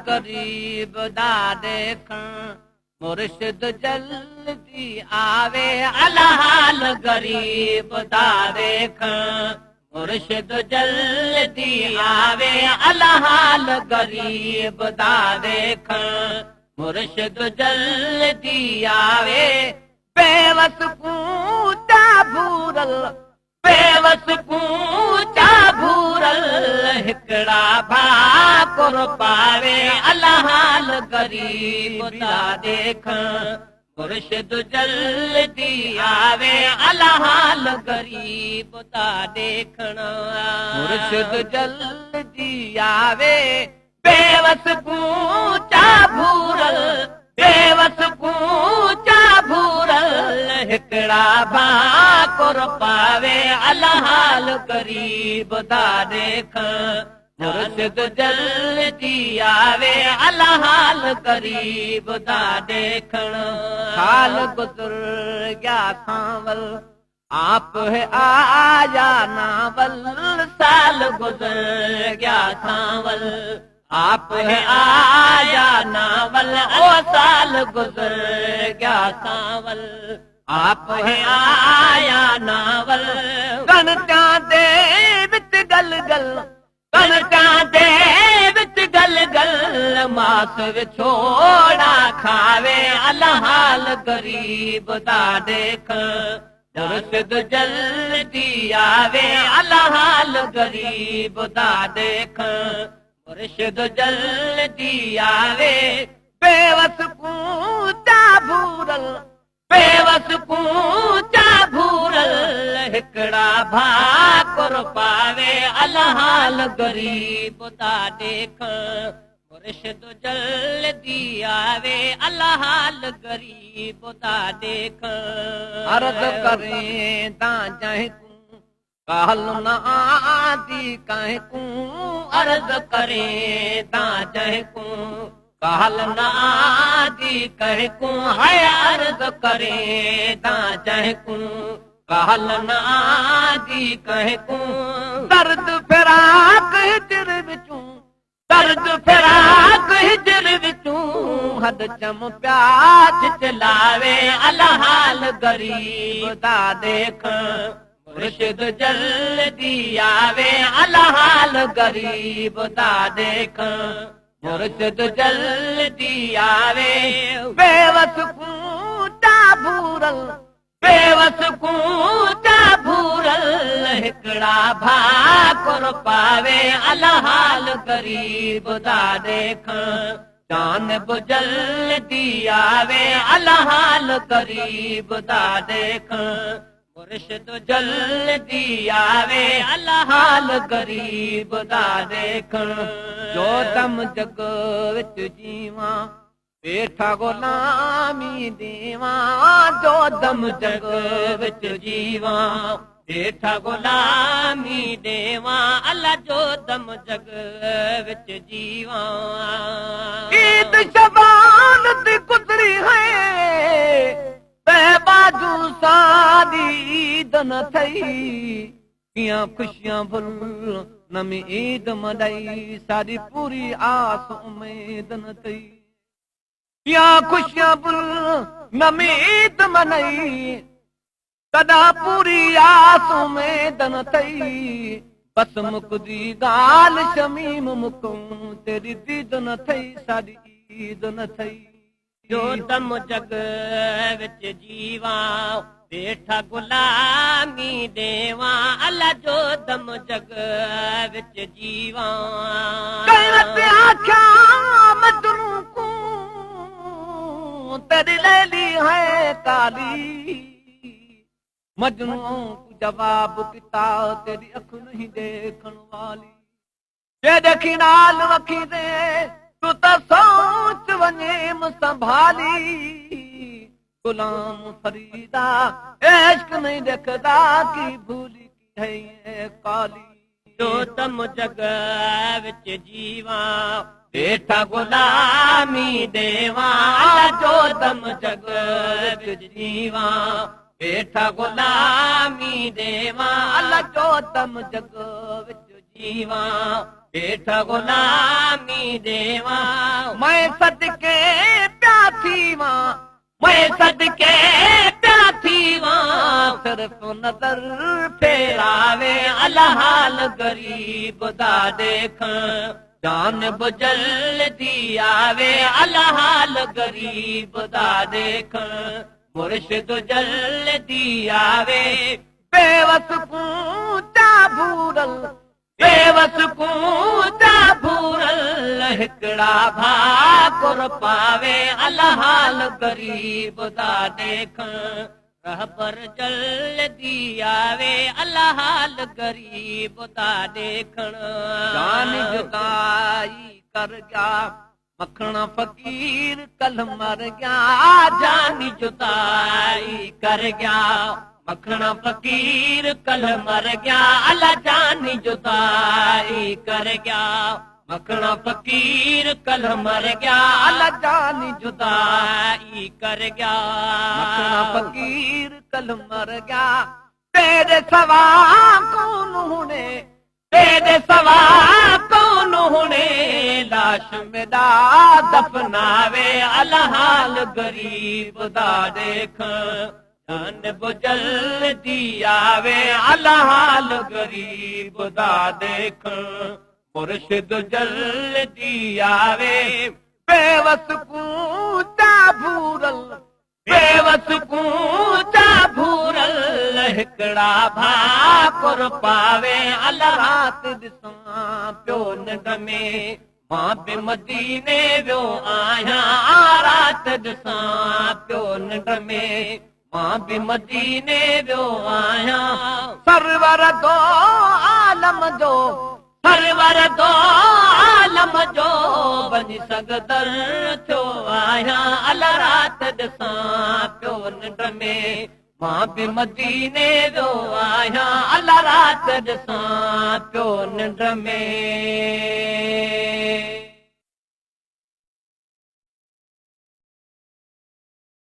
गरीब दा देखण मुर्शिद जल्दी आवे अला हाल गरीब दा देखण मुर्शिद जल्दी आवे अला हाल गरीब दा देखण मुर्शिद जल्दी आवे बेवस पूचा भूरल बेवस पूचा भूरल हिकड़ा भाकुर पावे अला हाल गरीब दा देखण मुर्शिद जल्दी आवे अला हाल गरीब दा देखण मुर्शिद जल्दी आवे बेवस पूचा भूरल बेवस पूचा भूरल हिकड़ा भाकुर पावे अला हाल गरीब दा देखण मुर्शिद जल्दी आवे अला हाल गरीब दा देखण साल गुजर गया सांवल आप है आया नावल साल गुजर गया सांवल आप है आया नावल ओ साल गुजर गया सांवल आप है आया नावल कनका दे विच गल गल कनका दे विच गल गल मास विछोड़ा खावे अला हाल गरीब दा देखण मुर्शिद जल्दी आवे अला हाल गरीब दा देखण मुर्शिद जल्दी आवे बेवस पूचा भूरल बेवस पूचा भूरल हिकड़ा भाकुर पावे अला हाल गरीब दा देखण मुर्शिद जल्दी आवे अला हाल गरीब दा देखण अर्ज करें ता चाहे कहल न आदि कहे को अर्ज करें ता चाहे को कहल न आदि कहे को है अर्ज करें ता चाहे को कहल न आदि कहे को दर्द फिराक हिजर विचूं दर्द फिराक हिजर विचूं हद चम प्याज चलावे अला हाल गरीब दा देखण मुर्शिद जल्दी आवे अला हाल गरीब दा देखण मुर्शिद जल्दी आवे बेवस पूचा भूरल बेवस पूचा भूरल हिकड़ा भाकुर पावे अला हाल गरीब दा देखण जानब जल्दी आवे अला हाल गरीब दा देखण मुर्शिद जल्दी आवे अला हाल गरीब दा देखण जो दम जग विच जीवा वेठा गुलामी देवा जो दम जग विच जीवा वेठा गुलामी देवा अला जो दम जग विच जीवा ईद शबान दी गुजरी है बाजू सादी ईद न थई कियां खुशियां भुल नमी ईद मनाई सारी पूरी आस उम्मीद न थई कियां खुशियां भुल नमी ईद मनाई सदा पूरी आस उम्मीद न थई बस मुकदी गाल शमीम मुकूं तेरी दीद न थई सारी ईद न थई जो दम जग विच जीवा वेठा गुलामी देवा अला जो दम जग विच जीवा आख्या मजनू को तेरी लैली है काली मजनू को जवाब किता तेरी अख नहीं देखण वाली जे देखी नाल रखी दे तू तो सोच वने संभाली गुलाम फरीदा इश्क नहीं देखदा की भूली की है ये काली जो दम जग विच जीवा वेठा गुलामी देवा जो दम जग विच जीवा वेठा गुलामी देवा जो दम जग विच जीवा हेठ गुलामी देवा मैं सदके प्या थीवा मैं सदके प्या थीवा सिर्फ नजर फेरावे अलहाल गरीब दा देख जान बुजल दियावे अलहाल गरीब दा देख मुर्शिद जल दियावे बेवस पूचा भूरल बेवस कूता भूरल हिकड़ा भाकुर पावे अलहाल गरीब दा देख रहबर जल दियावे अलहाल गरीब दा देखण जान जुदाई कर गया मखना फकीर कल मर गया जान जुदाई कर गया मखना फकीर कल मर गया अल्लाह जान जुदाई कर गया मखना फकीर कल मर गया अल्लाह जान जुदाई कर गया मखना फकीर कल मर गया तेरे सवा कौन होने तेरे सवा कौन होने लाश मेरा दफनावे अलहाल गरीब दा देख जान बुजल दियावे अलहाल गरीब दा देख मुर्शिद जल दियावे बेवस कूचा भूरल बेवस कूचा भूरल हिकड़ा भाकुर पावे अल्लाह रात दिसां प्यो निंड में मां पे मदीने वियो आहियां रात दिसां प्यो निंड में मां पे मदीने वियो आहियां सरवर दो आलम जो सरवर दो आलम जो बनी सगदर थियो आहियां अल्लाह रात दिसां प्यो निंड में मां पे मदीने वियो आहियां अल्लाह रात दिसां प्यो निंड में